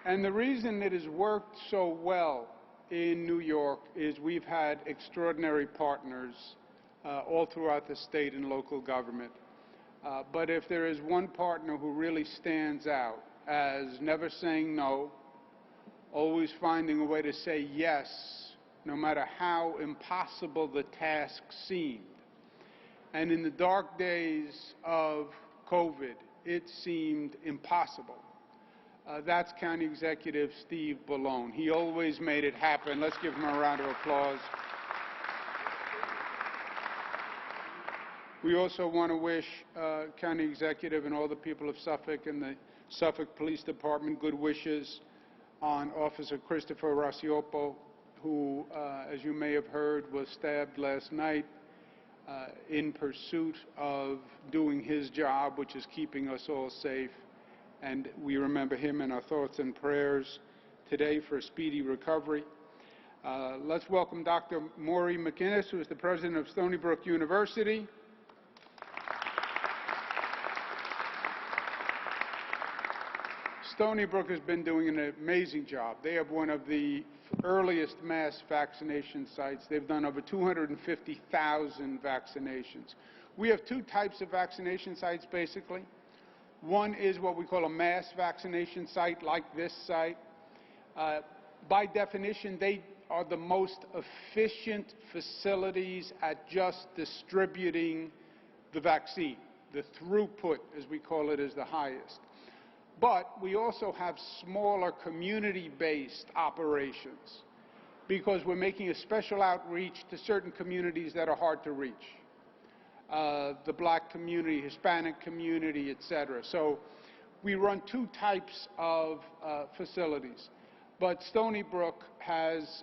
And the reason it has worked so well in New York is we've had extraordinary partners all throughout the state and local government. But if there is one partner who really stands out as never saying no, always finding a way to say yes, no matter how impossible the task seemed. And in the dark days of COVID, it seemed impossible. That's County Executive Steve Bellone. He always made it happen. Let's give him a round of applause. We also want to wish County Executive and all the people of Suffolk and the Suffolk Police Department good wishes on Officer Christopher Rasiopo, who, as you may have heard, was stabbed last night in pursuit of doing his job, which is keeping us all safe. And we remember him in our thoughts and prayers today for a speedy recovery. Let's welcome Dr. Maury McInnes, who is the president of Stony Brook University. Stony Brook has been doing an amazing job. They have one of the earliest mass vaccination sites. They've done over 250,000 vaccinations. We have two types of vaccination sites, basically. One is what we call a mass vaccination site, like this site. By definition, they are the most efficient facilities at just distributing the vaccine. The throughput, as we call it, is the highest. But we also have smaller community-based operations because we're making a special outreach to certain communities that are hard to reach. The black community, Hispanic community, etc. So we run two types of facilities. But Stony Brook has,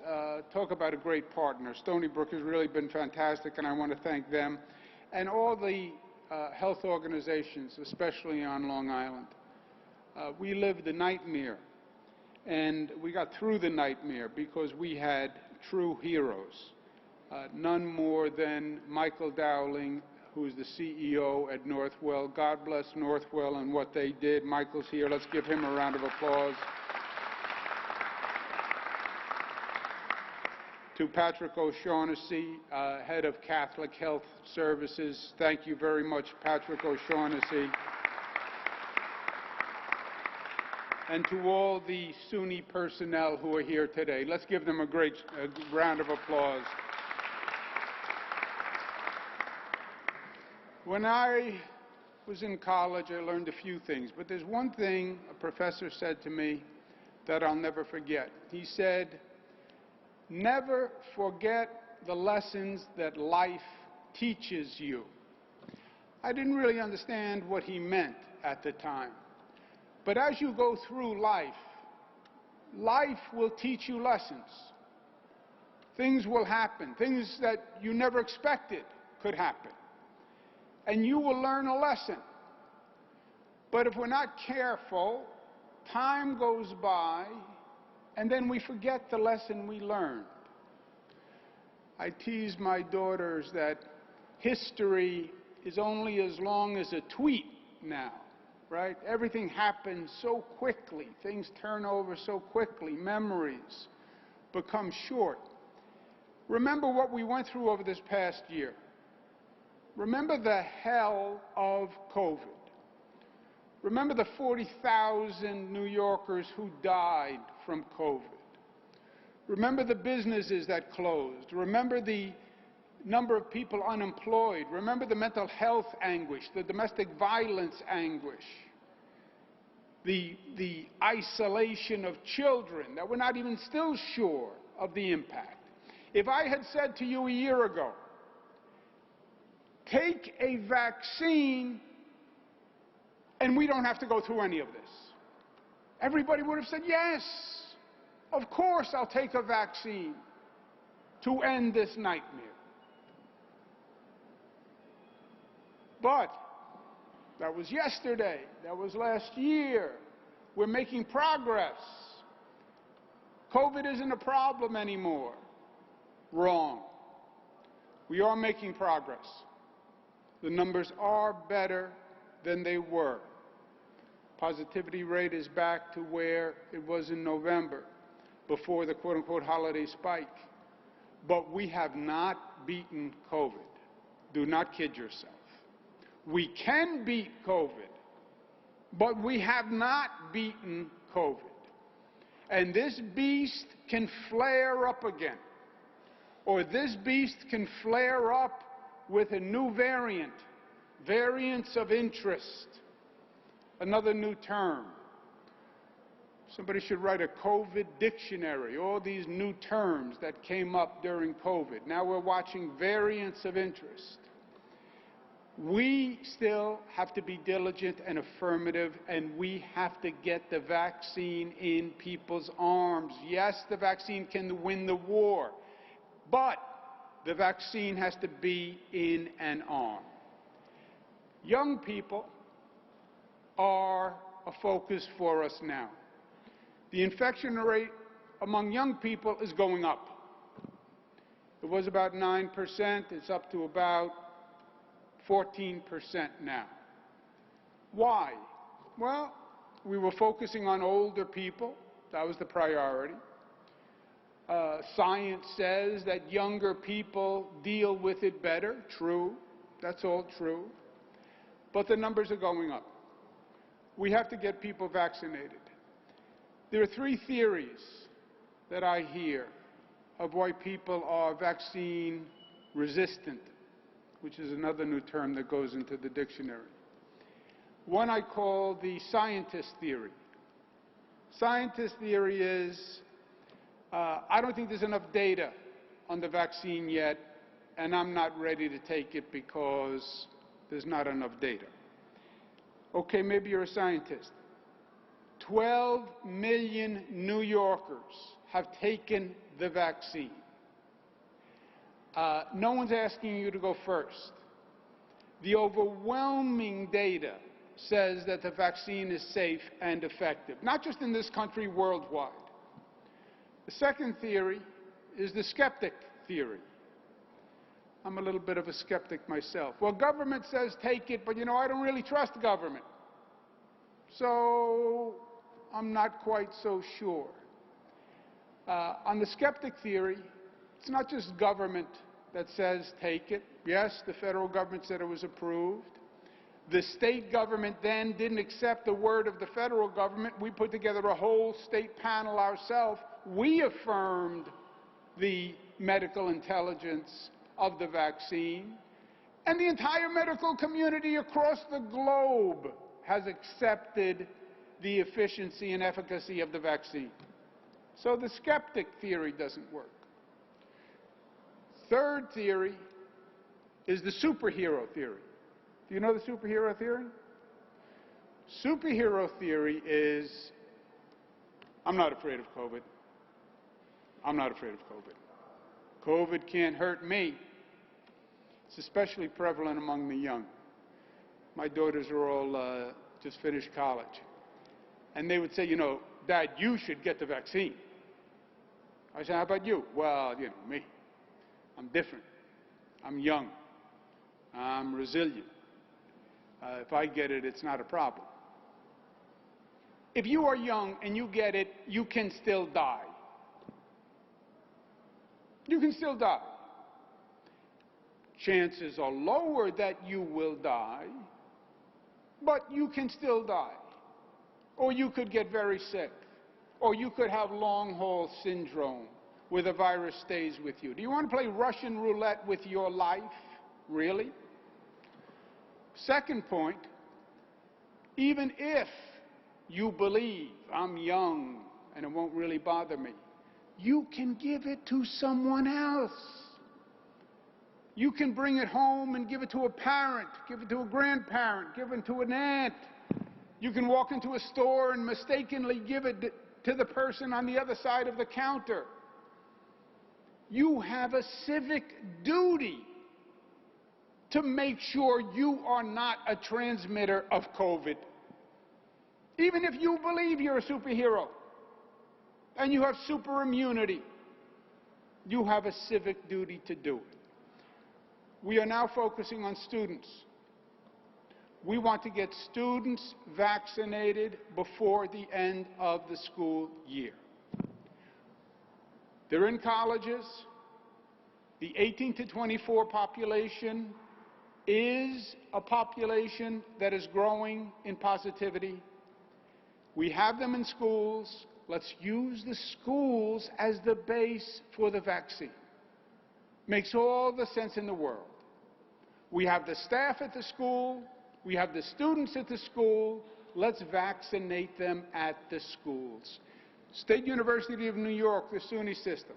talk about a great partner. Stony Brook has really been fantastic, and I want to thank them and all the health organizations, especially on Long Island. We lived the nightmare, and we got through the nightmare because we had true heroes. None more than Michael Dowling, who is the CEO at Northwell. God bless Northwell and what they did. Michael's here. Let's give him a round of applause. To Patrick O'Shaughnessy, head of Catholic Health Services. Thank you very much, Patrick O'Shaughnessy. And to all the SUNY personnel who are here today. Let's give them a great round of applause. When I was in college, I learned a few things, but there's one thing a professor said to me that I'll never forget. He said, "Never forget the lessons that life teaches you." I didn't really understand what he meant at the time. But as you go through life, life will teach you lessons. Things will happen. Things that you never expected could happen. And you will learn a lesson. But if we're not careful, time goes by, and then we forget the lesson we learned. I tease my daughters that history is only as long as a tweet now. Right? Everything happens so quickly. Things turn over so quickly. Memories become short. Remember what we went through over this past year. Remember the hell of COVID. Remember the 40,000 New Yorkers who died from COVID. Remember the businesses that closed. Remember the number of people unemployed. Remember the mental health anguish, the domestic violence anguish, the isolation of children that we're not even still sure of the impact. If I had said to you a year ago, take a vaccine and we don't have to go through any of this, everybody would have said, yes, of course I'll take a vaccine to end this nightmare. But that was yesterday. That was last year. We're making progress. COVID isn't a problem anymore. Wrong. We are making progress. The numbers are better than they were. Positivity rate is back to where it was in November, before the quote-unquote holiday spike. But we have not beaten COVID. Do not kid yourself. We can beat COVID, but we have not beaten COVID. And this beast can flare up again, or this beast can flare up with a new variant, variants of interest, another new term. Somebody should write a COVID dictionary, all these new terms that came up during COVID. Now we're watching variants of interest. We still have to be diligent and affirmative, and we have to get the vaccine in people's arms. Yes, the vaccine can win the war, but the vaccine has to be in an arm. Young people are a focus for us now. The infection rate among young people is going up. It was about 9%. It's up to about 14% now. Why? Well, we were focusing on older people. That was the priority. Science says that younger people deal with it better. True. That's all true. But the numbers are going up. We have to get people vaccinated. There are three theories that I hear of why people are vaccine resistant, which is another new term that goes into the dictionary. One I call the scientist theory. Scientist theory is, I don't think there's enough data on the vaccine yet, and I'm not ready to take it because there's not enough data. Okay, maybe you're a scientist. 12 million New Yorkers have taken the vaccine. No one's asking you to go first. The overwhelming data says that the vaccine is safe and effective, not just in this country, worldwide. The second theory is the skeptic theory. I'm a little bit of a skeptic myself. Well, government says take it, but you know, I don't really trust government. So I'm not quite so sure. On the skeptic theory, it's not just government that says take it. Yes, the federal government said it was approved. The state government then didn't accept the word of the federal government. We put together a whole state panel ourselves. We affirmed the medical intelligence of the vaccine. And the entire medical community across the globe has accepted the efficiency and efficacy of the vaccine. So the skeptic theory doesn't work. Third theory is the superhero theory. Do you know the superhero theory? Superhero theory is, I'm not afraid of COVID. I'm not afraid of COVID. COVID can't hurt me. It's especially prevalent among the young. My daughters are all just finished college. And they would say, you know, Dad, you should get the vaccine. I said, how about you? Well, you know, me. I'm different. I'm young. I'm resilient. If I get it, it's not a problem. If you are young and you get it, you can still die. You can still die. Chances are lower that you will die, but you can still die. Or you could get very sick. Or you could have long-haul syndrome where the virus stays with you. Do you want to play Russian roulette with your life? Really? Second point, even if you believe I'm young and it won't really bother me, you can give it to someone else. You can bring it home and give it to a parent, give it to a grandparent, give it to an aunt. You can walk into a store and mistakenly give it to the person on the other side of the counter. You have a civic duty to make sure you are not a transmitter of COVID. Even if you believe you're a superhero and you have super immunity, you have a civic duty to do it. We are now focusing on students. We want to get students vaccinated before the end of the school year. They're in colleges. The 18 to 24 population is a population that is growing in positivity. We have them in schools. Let's use the schools as the base for the vaccine. Makes all the sense in the world. We have the staff at the school. We have the students at the school. Let's vaccinate them at the schools. State University of New York, the SUNY system,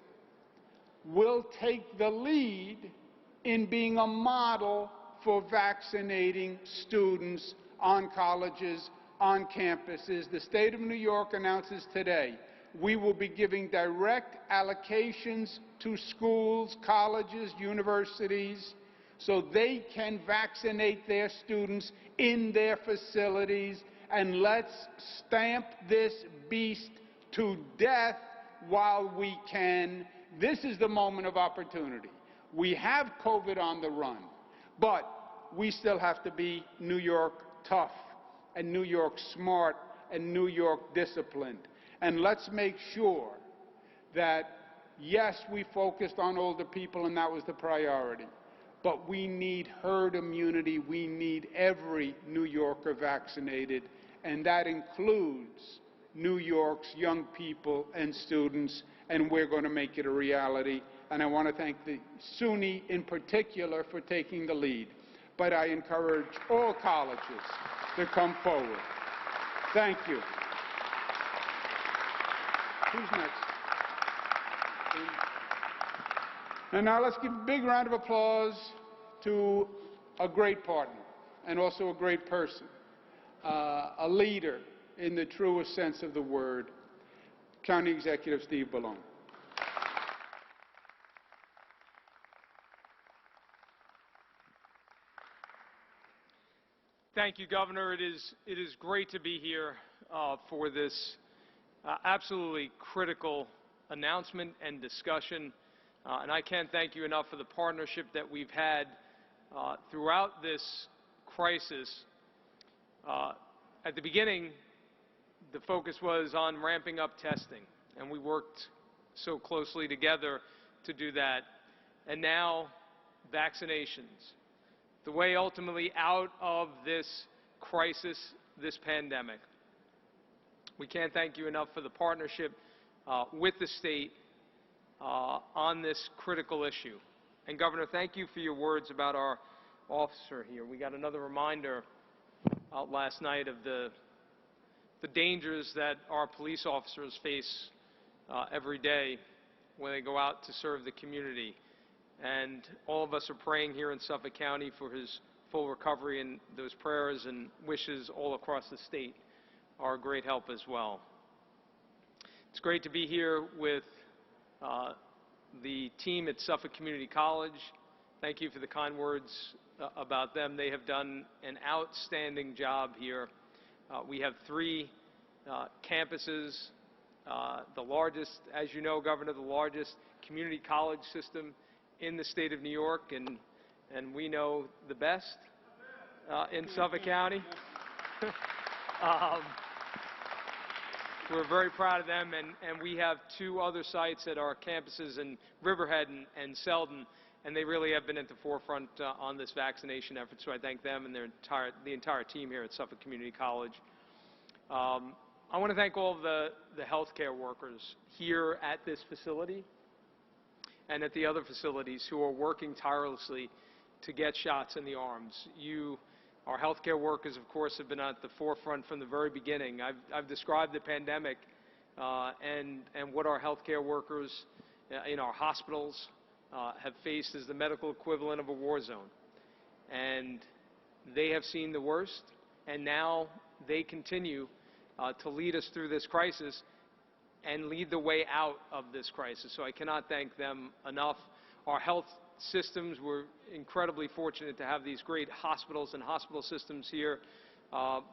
will take the lead in being a model for vaccinating students on colleges, on campuses. The state of New York announces today we will be giving direct allocations to schools, colleges, universities, so they can vaccinate their students in their facilities. And let's stamp this beast to death while we can. This is the moment of opportunity. We have COVID on the run, but we still have to be New York tough and New York smart and New York disciplined. And let's make sure that, yes, we focused on older people and that was the priority, but we need herd immunity. We need every New Yorker vaccinated, and that includes New York's young people and students, and we're going to make it a reality. And I want to thank the SUNY in particular for taking the lead. But I encourage all colleges to come forward. Thank you. Who's next? And now let's give a big round of applause to a great partner and also a great person, a leader in the truest sense of the word, County Executive Steve Bellone. Thank you, Governor. It is great to be here for this absolutely critical announcement and discussion. And I can't thank you enough for the partnership that we've had throughout this crisis. At the beginning, the focus was on ramping up testing, and we worked so closely together to do that. And now, vaccinations. The way ultimately out of this crisis, this pandemic. We can't thank you enough for the partnership with the state on this critical issue. And Governor, thank you for your words about our officer here. We got another reminder out last night of the dangers that our police officers face every day when they go out to serve the community. And all of us are praying here in Suffolk County for his full recovery, and those prayers and wishes all across the state are a great help as well. It's great to be here with the team at Suffolk Community College. Thank you for the kind words about them. They have done an outstanding job here. We have 3 campuses, the largest, as you know, Governor, the largest community college system in the state of New York, and we know the best in Suffolk County. We're very proud of them, and we have 2 other sites at our campuses in Riverhead and Selden, and they really have been at the forefront on this vaccination effort, so I thank them and the entire team here at Suffolk Community College. I want to thank all of the healthcare workers here at this facility and at the other facilities who are working tirelessly to get shots in the arms. Our healthcare workers, of course, have been at the forefront from the very beginning. I've described the pandemic and what our healthcare workers in our hospitals have faced as the medical equivalent of a war zone. And they have seen the worst, and now they continue to lead us through this crisis and lead the way out of this crisis. So I cannot thank them enough. Our health systems, we're incredibly fortunate to have these great hospitals and hospital systems here.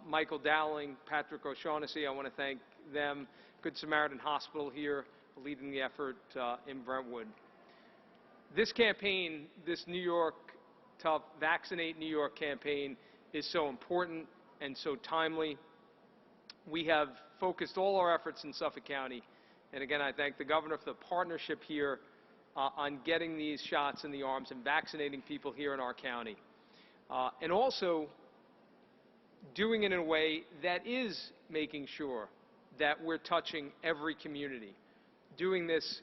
Michael Dowling, Patrick O'Shaughnessy, I want to thank them. Good Samaritan Hospital here, leading the effort in Brentwood. This campaign, this New York Tough Vaccinate New York campaign, is so important and so timely. We have focused all our efforts in Suffolk County, and again, I thank the governor for the partnership here on getting these shots in the arms and vaccinating people here in our county. And also doing it in a way that is making sure that we're touching every community, doing this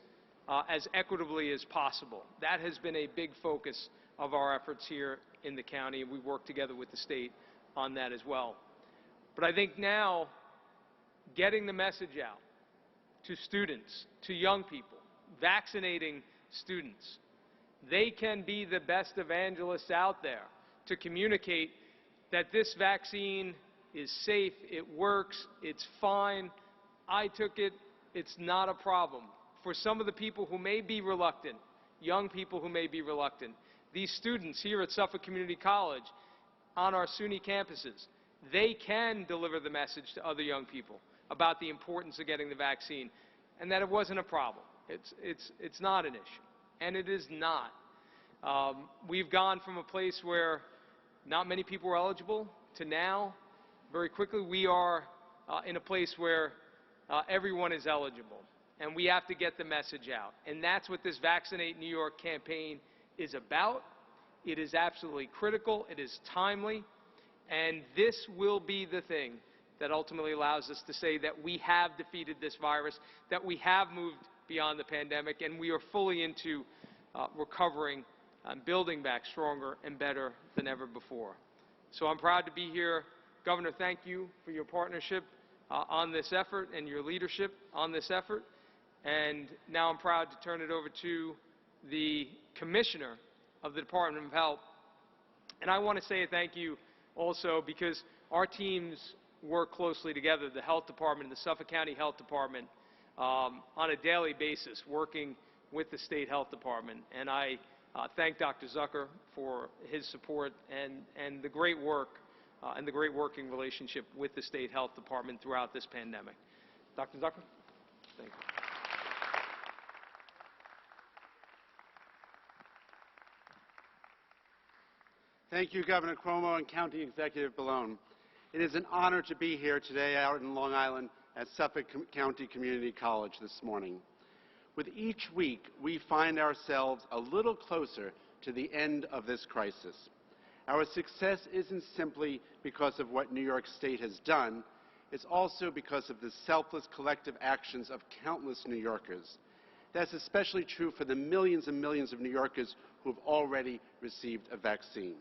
as equitably as possible. That has been a big focus of our efforts here in the county, and we work together with the state on that as well. But I think now, getting the message out to students, to young people, vaccinating students, they can be the best evangelists out there to communicate that this vaccine is safe, it works, it's fine, I took it, it's not a problem. For some of the people who may be reluctant, young people who may be reluctant, these students here at Suffolk Community College, on our SUNY campuses, they can deliver the message to other young people about the importance of getting the vaccine, and that it wasn't a problem. It's not an issue, and it is not. We've gone from a place where not many people were eligible to now, very quickly, we are in a place where everyone is eligible, and we have to get the message out. And that's what this Vaccinate New York campaign is about. It is absolutely critical. It is timely. And this will be the thing that ultimately allows us to say that we have defeated this virus, that we have moved beyond the pandemic, and we are fully into recovering and building back stronger and better than ever before. So I'm proud to be here. Governor, thank you for your partnership on this effort and your leadership on this effort. And now I'm proud to turn it over to the Commissioner of the Department of Health. And I want to say a thank you also because our teams work closely together, the Health Department and the Suffolk County Health Department, on a daily basis, working with the State Health Department. And I thank Dr. Zucker for his support and the great work and the great working relationship with the State Health Department throughout this pandemic. Dr. Zucker? Thank you. Thank you, Governor Cuomo and County Executive Bellone. It is an honor to be here today out in Long Island at Suffolk County Community College this morning. With each week, we find ourselves a little closer to the end of this crisis. Our success isn't simply because of what New York State has done, it's also because of the selfless collective actions of countless New Yorkers. That's especially true for the millions and millions of New Yorkers who have already received a vaccine.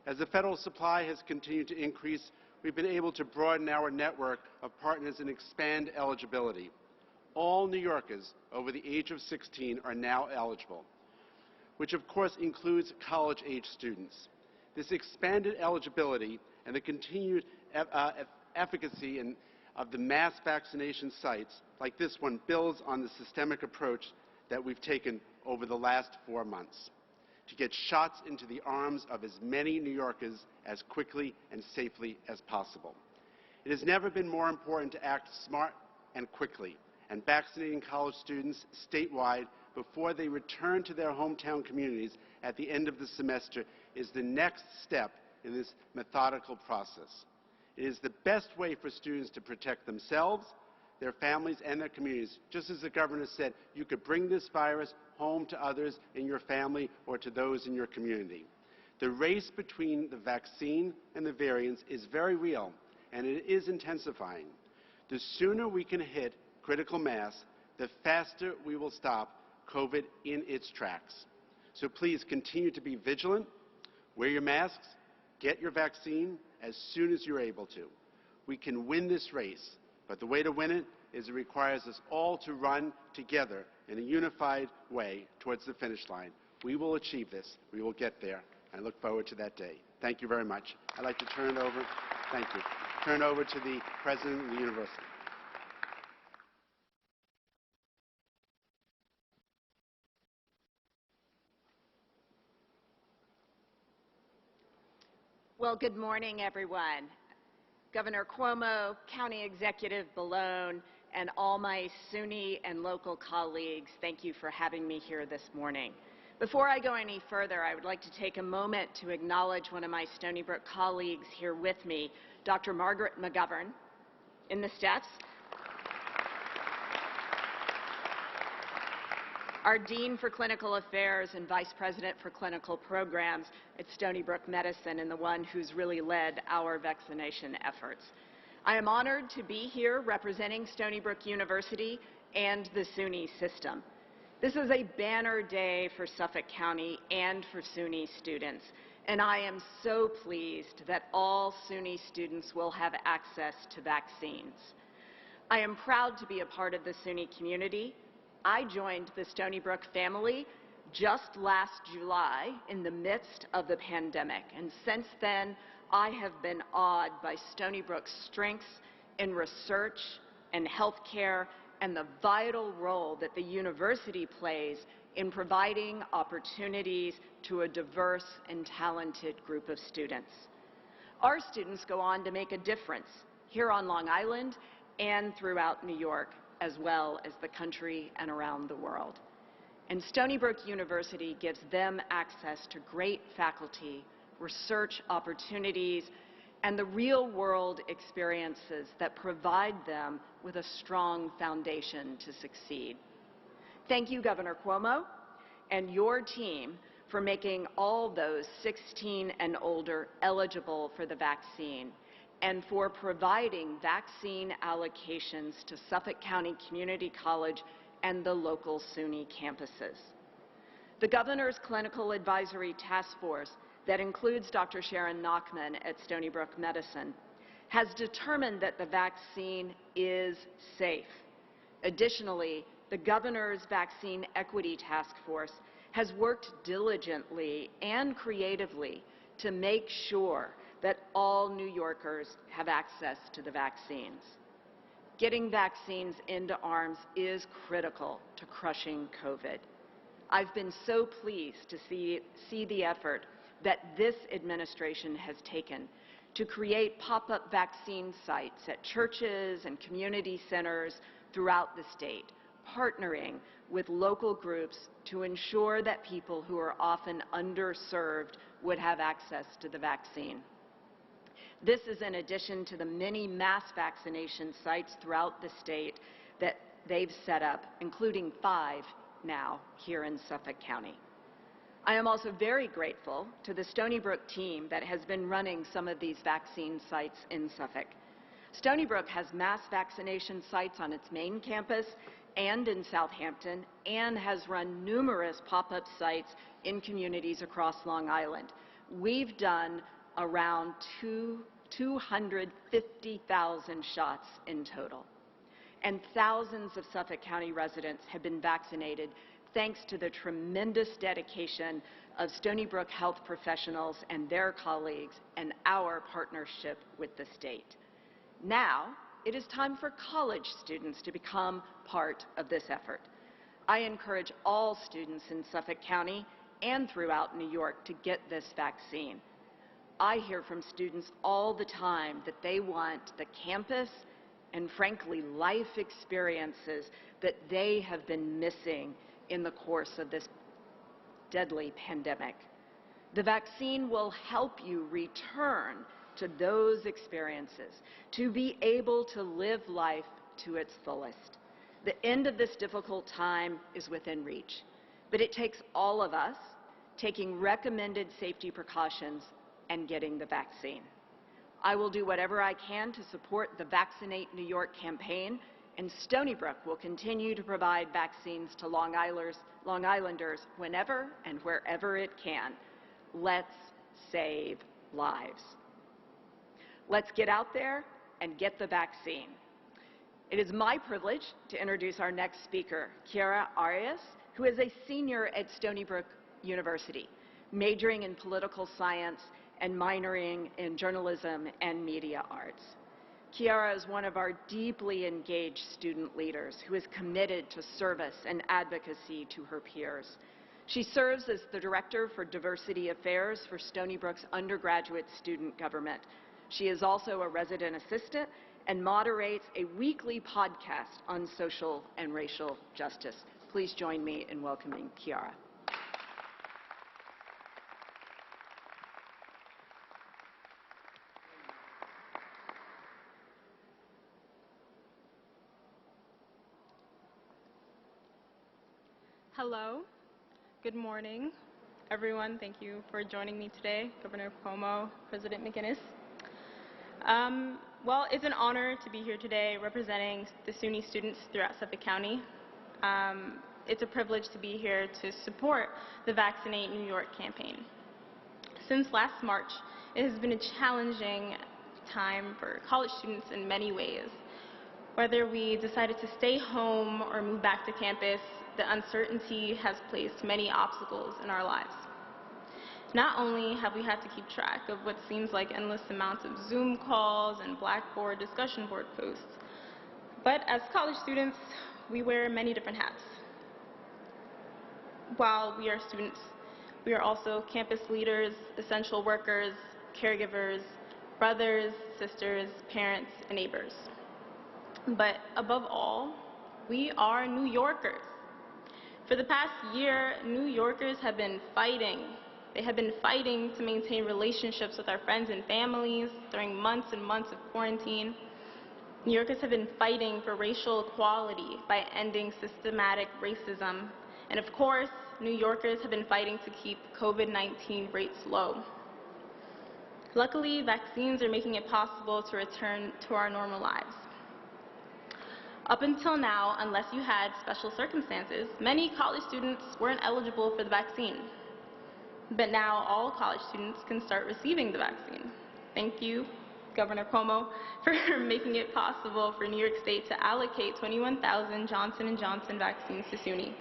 As the federal supply has continued to increase, we've been able to broaden our network of partners and expand eligibility. All New Yorkers over the age of 16 are now eligible, which of course includes college-age students. This expanded eligibility and the continued efficacy of the mass vaccination sites like this one builds on the systemic approach that we've taken over the last 4 months to get shots into the arms of as many New Yorkers as quickly and safely as possible. It has never been more important to act smart and quickly, and vaccinating college students statewide before they return to their hometown communities at the end of the semester is the next step in this methodical process. It is the best way for students to protect themselves, their families, and their communities. Just as the governor said, you could bring this virus home to others in your family or to those in your community. The race between the vaccine and the variants is very real, and it is intensifying. The sooner we can hit critical mass, the faster we will stop COVID in its tracks. So please continue to be vigilant, wear your masks, get your vaccine as soon as you're able to. We can win this race, but the way to win it is it requires us all to run together in a unified way towards the finish line. We will achieve this. We will get there. I look forward to that day. Thank you very much. I'd like to turn it over, thank you, turn it over to the President of the University. Well, good morning, everyone. Governor Cuomo, County Executive Bellone, and all my SUNY and local colleagues, thank you for having me here this morning. Before I go any further, I would like to take a moment to acknowledge one of my Stony Brook colleagues here with me, Dr. Margaret McGovern, in the steps. Our Dean for Clinical Affairs and Vice President for Clinical Programs at Stony Brook Medicine, and the one who's really led our vaccination efforts. I am honored to be here representing Stony Brook University and the SUNY system. This is a banner day for Suffolk County and for SUNY students, and I am so pleased that all SUNY students will have access to vaccines. I am proud to be a part of the SUNY community. I joined the Stony Brook family just last July in the midst of the pandemic, and since then I have been awed by Stony Brook's strengths in research and healthcare and the vital role that the university plays in providing opportunities to a diverse and talented group of students. Our students go on to make a difference here on Long Island and throughout New York, as well as the country and around the world. And Stony Brook University gives them access to great faculty, research opportunities, and the real-world experiences that provide them with a strong foundation to succeed. Thank you, Governor Cuomo, and your team for making all those 16 and older eligible for the vaccine, and for providing vaccine allocations to Suffolk County Community College and the local SUNY campuses. The Governor's Clinical Advisory Task Force, that includes Dr. Sharon Nachman at Stony Brook Medicine, has determined that the vaccine is safe. Additionally, the Governor's Vaccine Equity Task Force has worked diligently and creatively to make sure that all New Yorkers have access to the vaccines. Getting vaccines into arms is critical to crushing COVID. I've been so pleased to see the effort that this administration has taken to create pop-up vaccine sites at churches and community centers throughout the state, partnering with local groups to ensure that people who are often underserved would have access to the vaccine. This is in addition to the many mass vaccination sites throughout the state that they've set up, including 5 now here in Suffolk County. I am also very grateful to the Stony Brook team that has been running some of these vaccine sites in Suffolk. Stony Brook has mass vaccination sites on its main campus and in Southampton, and has run numerous pop-up sites in communities across Long Island. We've done around 250,000 shots in total. And thousands of Suffolk County residents have been vaccinated thanks to the tremendous dedication of Stony Brook health professionals and their colleagues and our partnership with the state. Now, it is time for college students to become part of this effort. I encourage all students in Suffolk County and throughout New York to get this vaccine. I hear from students all the time that they want the campus and, frankly, life experiences that they have been missing in the course of this deadly pandemic. The vaccine will help you return to those experiences, to be able to live life to its fullest. The end of this difficult time is within reach, but it takes all of us taking recommended safety precautions and getting the vaccine. I will do whatever I can to support the Vaccinate New York campaign, and Stony Brook will continue to provide vaccines to Long Islanders whenever and wherever it can. Let's save lives. Let's get out there and get the vaccine. It is my privilege to introduce our next speaker, Chiara Arias, who is a senior at Stony Brook University, majoring in political science and minoring in journalism and media arts. Chiara is one of our deeply engaged student leaders who is committed to service and advocacy to her peers. She serves as the Director for Diversity Affairs for Stony Brook's undergraduate student government. She is also a resident assistant and moderates a weekly podcast on social and racial justice. Please join me in welcoming Chiara. Hello. Good morning, everyone. Thank you for joining me today, Governor Cuomo, President McGinnis. Well, it's an honor to be here today representing the SUNY students throughout Suffolk County. It's a privilege to be here to support the Vaccinate New York campaign. Since last March, it has been a challenging time for college students in many ways. Whether we decided to stay home or move back to campus, the uncertainty has placed many obstacles in our lives. Not only have we had to keep track of what seems like endless amounts of Zoom calls and Blackboard discussion board posts, but as college students, we wear many different hats. While we are students, we are also campus leaders, essential workers, caregivers, brothers, sisters, parents, and neighbors. But above all, we are New Yorkers. For the past year, New Yorkers have been fighting. They have been fighting to maintain relationships with our friends and families during months and months of quarantine. New Yorkers have been fighting for racial equality by ending systematic racism. And of course, New Yorkers have been fighting to keep COVID-19 rates low. Luckily, vaccines are making it possible to return to our normal lives. Up until now, unless you had special circumstances, many college students weren't eligible for the vaccine. But now all college students can start receiving the vaccine. Thank you, Governor Cuomo, for making it possible for New York State to allocate 21,000 Johnson & Johnson vaccines to SUNY.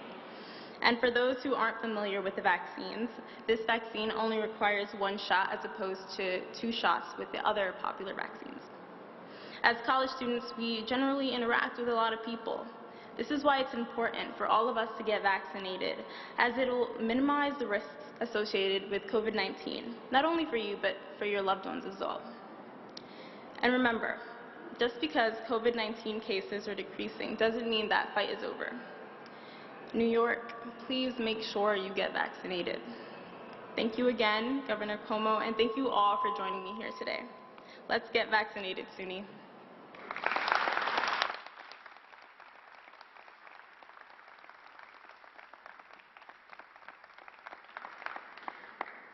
And for those who aren't familiar with the vaccines, this vaccine only requires one shot as opposed to 2 shots with the other popular vaccines. As college students, we generally interact with a lot of people. This is why it's important for all of us to get vaccinated, as it will minimize the risks associated with COVID-19, not only for you, but for your loved ones as well. And remember, just because COVID-19 cases are decreasing doesn't mean that fight is over. New York, please make sure you get vaccinated. Thank you again, Governor Cuomo, and thank you all for joining me here today. Let's get vaccinated, SUNY.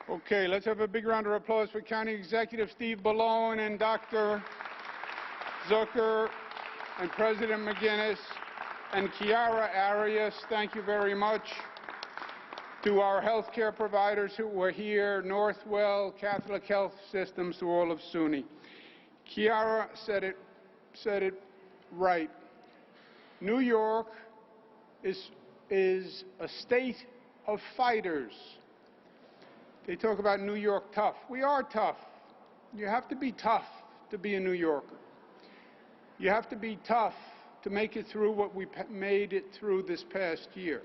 Okay, let's have a big round of applause for County Executive Steve Ballone and Dr. Zucker and President McGinnis and Chiara Arias. Thank you very much. To our healthcare providers who were here, Northwell, Catholic Health Systems, to all of SUNY. Chiara said it right. New York is a state of fighters. They talk about New York tough. We are tough. You have to be tough to be a New Yorker. You have to be tough to make it through what we made it through this past year.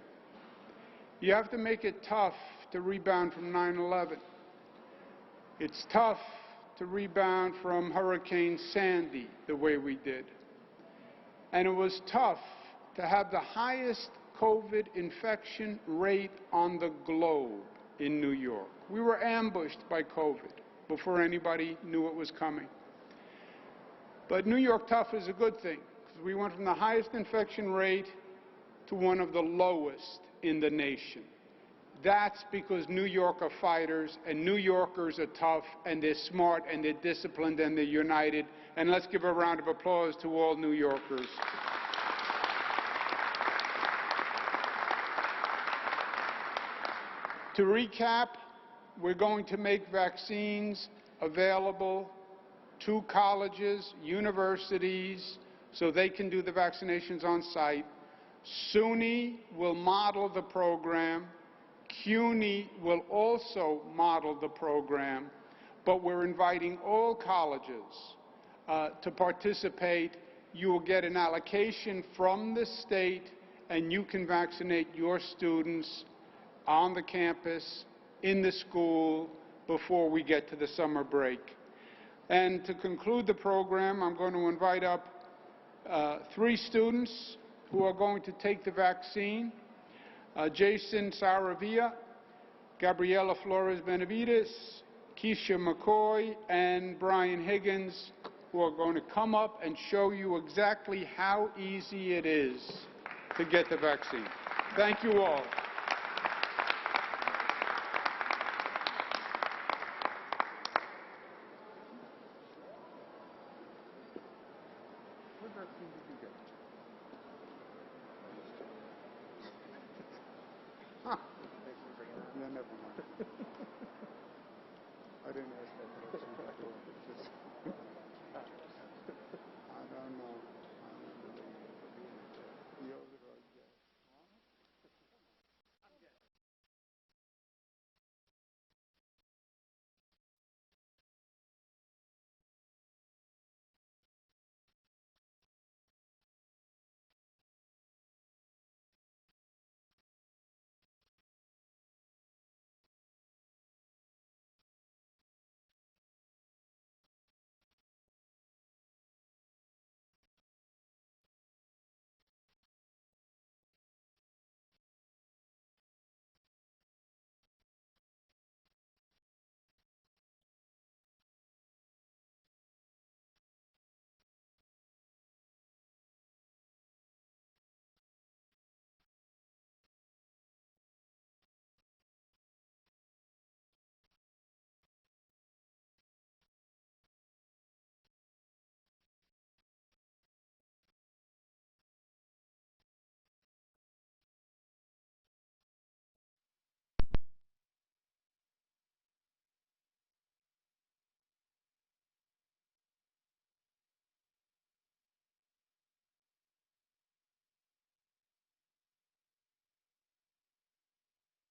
You have to make it tough to rebound from 9/11. It's tough to rebound from Hurricane Sandy the way we did. And it was tough to have the highest COVID infection rate on the globe in New York. We were ambushed by COVID before anybody knew it was coming. But New York tough is a good thing, because we went from the highest infection rate to one of the lowest in the nation. That's because New York are fighters, and New Yorkers are tough, and they're smart, and they're disciplined, and they're united. And let's give a round of applause to all New Yorkers. To recap, we're going to make vaccines available to colleges, universities, so they can do the vaccinations on site. SUNY will model the program. CUNY will also model the program, but we're inviting all colleges to participate. You will get an allocation from the state, and you can vaccinate your students on the campus, in the school, before we get to the summer break. And to conclude the program, I'm going to invite up 3 students who are going to take the vaccine. Jason Saravia, Gabriela Flores-Benavides, Keisha McCoy, and Brian Higgins, who are going to come up and show you exactly how easy it is to get the vaccine. Thank you all. I didn't ask that question.